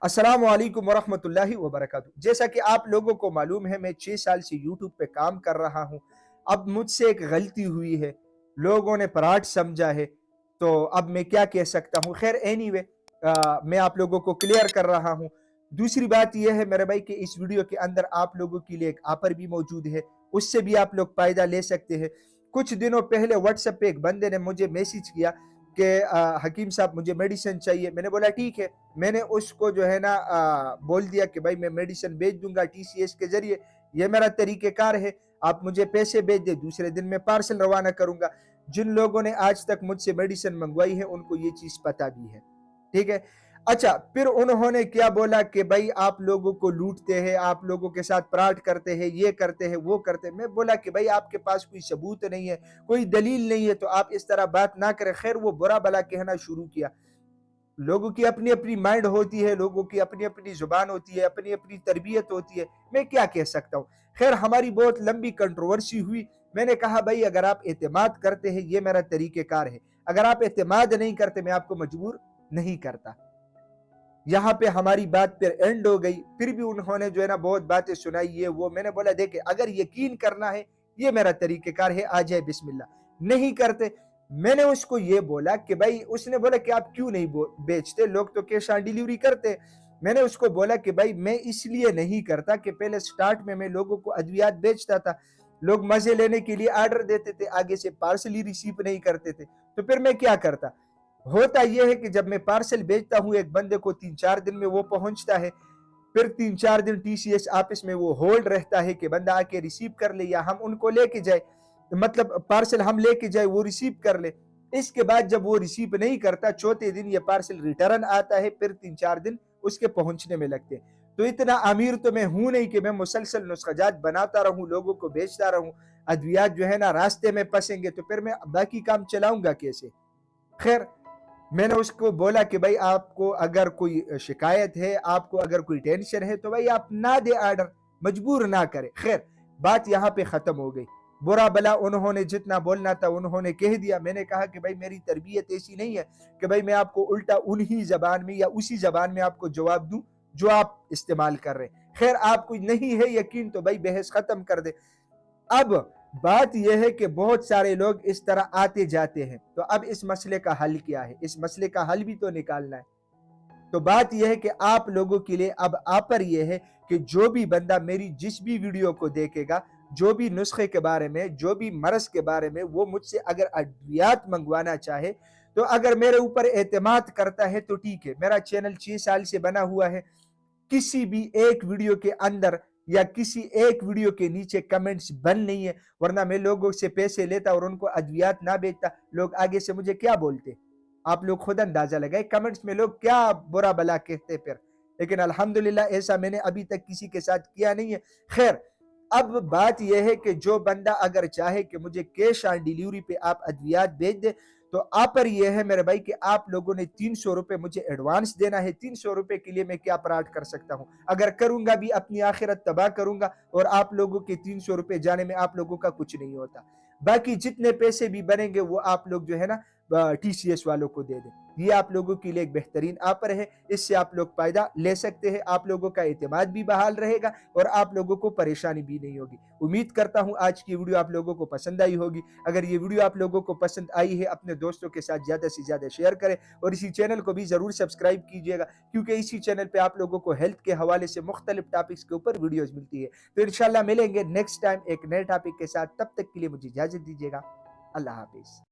अस्सलाम वालेकुम वरहमतुल्लाहि वबरकातुहू। जैसा कि आप लोगों को मालूम है, मैं 6 साल से यूट्यूब पे काम कर रहा हूँ। अब मुझसे एक गलती हुई है, लोगों ने पराठ समझा है, तो अब मैं क्या कह सकता हूँ। खैर एनीवे, मैं आप लोगों को क्लियर कर रहा हूँ। दूसरी बात यह है मेरे भाई कि इस वीडियो के अंदर आप लोगों के लिए एक ऑफर भी मौजूद है, उससे भी आप लोग फ़ायदा ले सकते हैं। कुछ दिनों पहले व्हाट्सएप पे एक बंदे ने मुझे मैसेज किया कि हकीम साहब मुझे मेडिसिन चाहिए। मैंने बोला ठीक है। मैंने उसको जो है ना बोल दिया कि भाई मैं मेडिसिन भेज दूंगा टीसीएस के जरिए, ये मेरा तरीक़ेकार है। आप मुझे पैसे भेज दे, दूसरे दिन मैं पार्सल रवाना करूंगा। जिन लोगों ने आज तक मुझसे मेडिसिन मंगवाई है उनको ये चीज पता भी है, ठीक है। अच्छा, फिर उन्होंने क्या बोला कि भाई आप लोगों को लूटते हैं, आप लोगों के साथ पराठ करते हैं, ये करते हैं, वो करते हैं। मैं बोला कि भाई आपके पास कोई सबूत नहीं है, कोई दलील नहीं है, तो आप इस तरह बात ना करें। खैर वो बुरा भला कहना शुरू किया। लोगों की अपनी अपनी माइंड होती है, लोगों की अपनी अपनी जुबान होती है, अपनी अपनी तरबियत होती है, मैं क्या कह सकता हूँ। खैर हमारी बहुत लंबी कंट्रोवर्सी हुई। मैंने कहा भाई अगर आप एतमाद करते हैं ये मेरा तरीक़ेकार है, अगर आप एतमाद नहीं करते मैं आपको मजबूर नहीं करता। यहाँ पे हमारी बात फिर एंड हो गई। फिर भी उन्होंने जो है ना बहुत बातें सुनाई, ये वो। मैंने बोला देखे अगर यकीन करना है ये मेरा तरीक़ेकार है, आ जाए बिस्मिल्लाह। नहीं करते। मैंने उसको ये बोला कि भाई, उसने बोला कि आप क्यों नहीं बेचते, लोग तो कैश ऑन डिलीवरी करते। मैंने उसको बोला कि भाई मैं इसलिए नहीं करता कि पहले स्टार्ट में मैं लोगों को अद्वियात बेचता था, लोग मजे लेने के लिए ऑर्डर देते थे, आगे से पार्सल ही रिसीव नहीं करते थे, तो फिर मैं क्या करता। होता यह है कि जब मैं पार्सल भेजता हूँ एक बंदे को, 3-4 दिन में वो पहुंचता है। फिर 3-4 दिन टीसीएस ऑफिस में वो होल्ड रहता है कि बंदा आके रिसीव कर ले या हम उनको लेके जाए, मतलब पार्सल हम लेके जाए, वो रिसीव कर ले। इसके बाद जब वो रिसीव नहीं करता, चौथे दिन ये पार्सल रिटर्न आता है, फिर 3-4 दिन उसके पहुंचने में लगते हैं। तो इतना अमीर तो मैं हूं नहीं कि मैं मुसलसल नुस्खाजात बनाता रहूं, लोगों को बेचता रहूं। अद्वियात जो है ना रास्ते में फंसेंगे तो फिर मैं बाकी काम चलाऊंगा कैसे। खैर मैंने उसको बोला कि भाई आपको अगर कोई शिकायत है, आपको अगर कोई टेंशन है, तो भाई आप ना दे ऑर्डर, मजबूर ना करें। खैर बात यहाँ पे खत्म हो गई। बुरा भला उन्होंने जितना बोलना था उन्होंने कह दिया। मैंने कहा कि भाई मेरी तरबियत ऐसी नहीं है कि भाई मैं आपको उल्टा उन्हीं जबान में या उसी जबान में आपको जवाब दूं जो आप इस्तेमाल कर रहे हैं। खैर आपको नहीं है यकीन तो भाई बहस खत्म कर दे। अब बात यह है कि बहुत सारे लोग इस तरह आते जाते हैं, तो अब इस मसले का हल क्या है, इस मसले का हल भी तो निकालना है। तो बात यह है कि आप लोगों के लिए अब ऑफर यह है कि जो भी बंदा मेरी जिस भी वीडियो को देखेगा, जो भी नुस्खे के बारे में, जो भी मरज के बारे में, वो मुझसे अगर अद्वियात मंगवाना चाहे, तो अगर मेरे ऊपर एतमाद करता है तो ठीक है। मेरा चैनल 6 साल से बना हुआ है। किसी भी एक वीडियो के अंदर या किसी एक वीडियो के नीचे कमेंट्स बंद नहीं है, वरना मैं लोगों से पैसे लेता और उनको अद्वियात ना बेचता, लोग आगे से मुझे क्या बोलते। आप लोग खुद अंदाजा लगाए कमेंट्स में लोग क्या बुरा भला कहते फिर। लेकिन अल्हम्दुलिल्लाह ऐसा मैंने अभी तक किसी के साथ किया नहीं है। खैर अब बात यह है कि जो बंदा अगर चाहे कि मुझे कैश ऑन डिलीवरी पे आप अद्वियात भेज दे, तो ऑफर यह है मेरे भाई कि आप लोगों ने 300 रुपए मुझे एडवांस देना है। 300 रुपए के लिए मैं क्या पराठ कर सकता हूं, अगर करूंगा भी अपनी आखिरत तबाह करूंगा, और आप लोगों के 300 रुपए जाने में आप लोगों का कुछ नहीं होता। बाकी जितने पैसे भी बनेंगे वो आप लोग जो है ना टीसीएस वालों को दे दें। ये आप लोगों के लिए एक बेहतरीन ऑफर है, इससे आप लोग फायदा ले सकते हैं। आप लोगों का एतमाद भी बहाल रहेगा और आप लोगों को परेशानी भी नहीं होगी। उम्मीद करता हूं आज की वीडियो आप लोगों को पसंद आई होगी। अगर ये वीडियो आप लोगों को पसंद आई है, अपने दोस्तों के साथ ज़्यादा से ज़्यादा शेयर करें और इसी चैनल को भी ज़रूर सब्सक्राइब कीजिएगा, क्योंकि इसी चैनल पे आप लोगों को हेल्थ के हवाले से मुख्तलिफ टॉपिक्स के ऊपर वीडियोज़ मिलती है। तो इंशाल्लाह मिलेंगे नेक्स्ट टाइम एक नए टॉपिक के साथ। तब तक के लिए मुझे इजाज़त दीजिएगा। अल्लाह हाफिज़।